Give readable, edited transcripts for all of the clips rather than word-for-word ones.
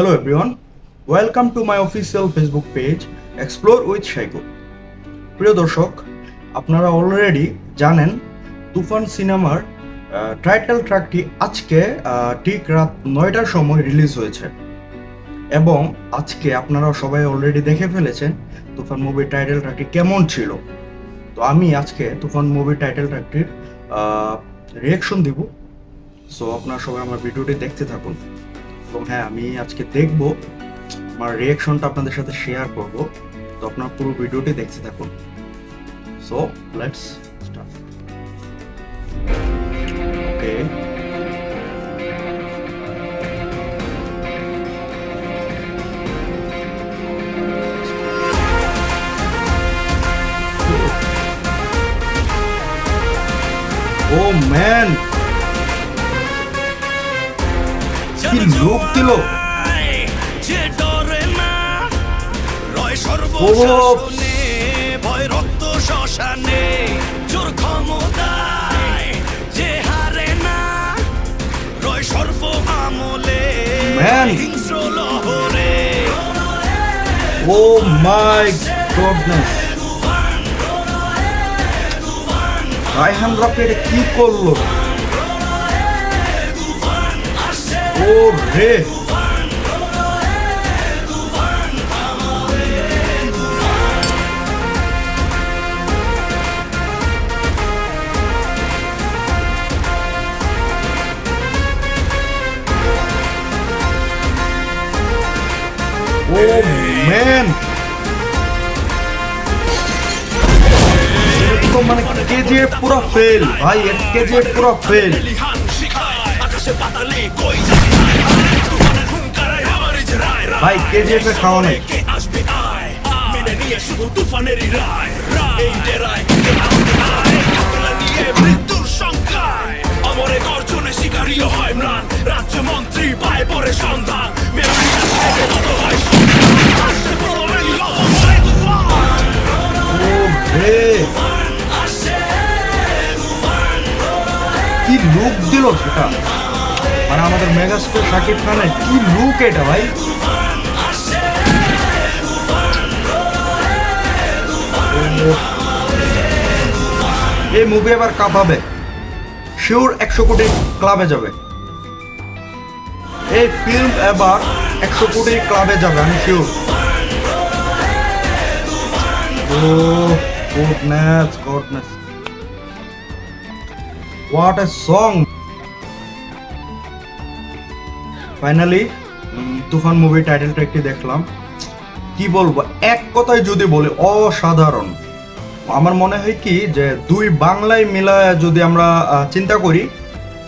Hello everyone, welcome to my official Facebook page Explore with Shaiko. প্রিয় দর্শক, আপনারা already জানেন তুফান সিনেমার টাইটেল ট্র্যাকটি আজকে ঠিক রাত 9টার সময় রিলিজ হয়েছে এবং আজকে আপনারা সবাই অলরেডি দেখে ফেলেছেন তুফান মুভির টাইটেল ট্র্যাকটি কেমন ছিল। তো আমি আজকে তুফান মুভির টাইটেল ট্র্যাকটির রিয়াকশন দিব। সো আপনারা সবাই আমার ভিডিওটি দেখতে থাকুন এবং হ্যাঁ, আমি আজকে দেখবো, আমার রিয়াকশনটা আপনাদের সাথে শেয়ার করব। তো আপনারা পুরো ভিডিওটি দেখতে থাকুন। So let's start. Okay, oh man, কি লুক দিল! ভয় রক্ত শ্মশানে জোর ক্ষমতায় যে হারে না রয় সর্ব আমলে হিংস্র লহরে। ও মাই গডনেস, রায়হান রাফি এটা কি করলো! ও রে, ও ম্যান, তো মানে কেজিএফ পুরো ফেল ভাই, কেজিএফ পুরো ফেল। ভাই কেজিএফ এ খাওয়া নাই। তুফানেরই রায় এই ডেরায় মৃত্যুর সংখ্যায় অমরে গর্জনে শিকারীয় হয় ম্লান রাজ্য মন্ত্রী পায় পরে সন্ধান কি লুক দিল সেটা, মানে আমাদের মেগাস্টার শাকিব খানের কি লুক এটা ভাই! এই মুভি এবার কাঁপাবে, শিওর 100 কোটি ক্লাবে যাবে। এই ফিল্ম এবার 100 কোটি ক্লাবে যাবে, আমি sure. Oh, goodness. What a song! Finally, Toofan movie title ট্র্যাকটি দেখলাম। কি বলবো, এক কথায় যদি বলি অসাধারণ। আমার মনে হয় কি যে দুই বাংলায় মিলায় যদি আমরা চিন্তা করি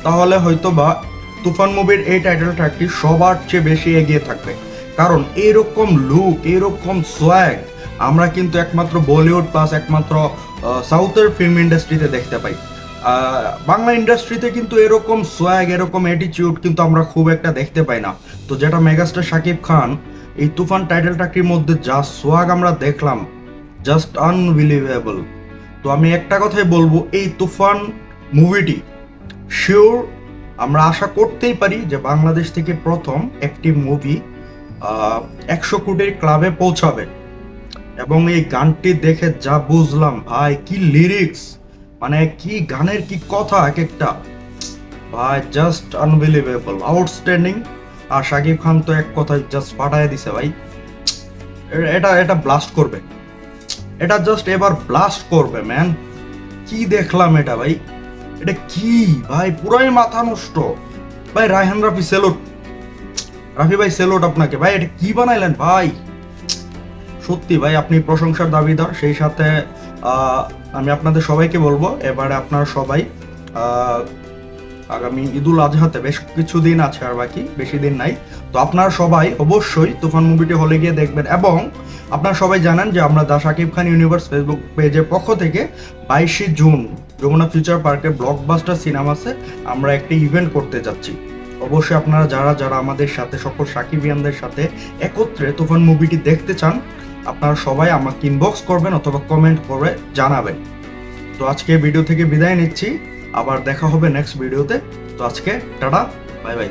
তাহলে হয়তো বা তুফান মুভির এই টাইটেল ট্র্যাকটি সবার চেয়ে বেশি এগিয়ে থাকবে। কারণ এরকম লুক, এরকম সোয়াগ আমরা কিন্তু একমাত্র বলিউড প্লাস একমাত্র সাউথের ফিল্ম ইন্ডাস্ট্রিতে দেখতে পাই। বাংলা ইন্ডাস্ট্রিতে কিন্তু এরকম সোয়াগ, এরকম অ্যাটিটিউড কিন্তু আমরা খুব একটা দেখতে পাই না। তো যেটা মেগাস্টার শাকিব খান এই তুফান টাইটেল ট্র্যাকটির মধ্যে যা সোয়াগ আমরা দেখলাম, জাস্ট আনবিলিভেবল। তো আমি একটা কথাই বলবো, এই তুফান মুভিটি শিওর আমরা আশা করতেই পারি যে বাংলাদেশ থেকে প্রথম একটি মুভি 100 কোটির ক্লাবে পৌঁছাবে। এবং এই গানটি দেখে যা বুঝলাম ভাই, কি লিরিক্স, মানে কি গানের কি কথা এক একটা, ভাই জাস্ট আনবিলিভেবল, আউটস্ট্যান্ডিং। আর শাকিব খান তো এক কথায় জাস্ট পাঠায় দিছে ভাই। এটা ব্লাস্ট করবে, এটা জাস্ট এবার ব্লাস্ট করবে ম্যান। কি দেখলাম এটা ভাই, এটা কি ভাই, পুরাই মাথা নষ্ট ভাই। রায়হান রাফি সেলুট, রাফি ভাই সেলুট আপনাকে ভাই, এটা কি বানাইলেন ভাই! সত্যি ভাই আপনি প্রশংসার দাবিদার। সেই সাথে আমি আপনাদের সবাইকে বলবো, এবারে আপনারা সবাই আগামী ঈদুল আজহাতে বেশ কিছুদিন আছে, আর বাকি বেশি দিন নাই। তো আপনারা সবাই অবশ্যই তুফান মুভিটি হলে গিয়ে দেখবেন। এবং আপনারা সবাই জানেন যে আমরা the Shakib Khan universe Facebook পেজের পক্ষ থেকে 22 জুন যমুনা ফিউচার পার্কের ব্লকবাস্টার সিনেমাসে আমরা একটি ইভেন্ট করতে যাচ্ছি। অবশ্যই আপনারা যারা আমাদের সাথে, সকল শাকিবিয়ানদের সাথে একত্রে তুফান মুভিটি দেখতে চান, আপনারা সবাই আমাকে ইনবক্স করবেন অথবা কমেন্ট করে জানাবেন। তো আজকে ভিডিও থেকে বিদায় নিচ্ছি, আবার দেখা হবে নেক্সট ভিডিওতে। তো আজকে টাটা, বাই বাই।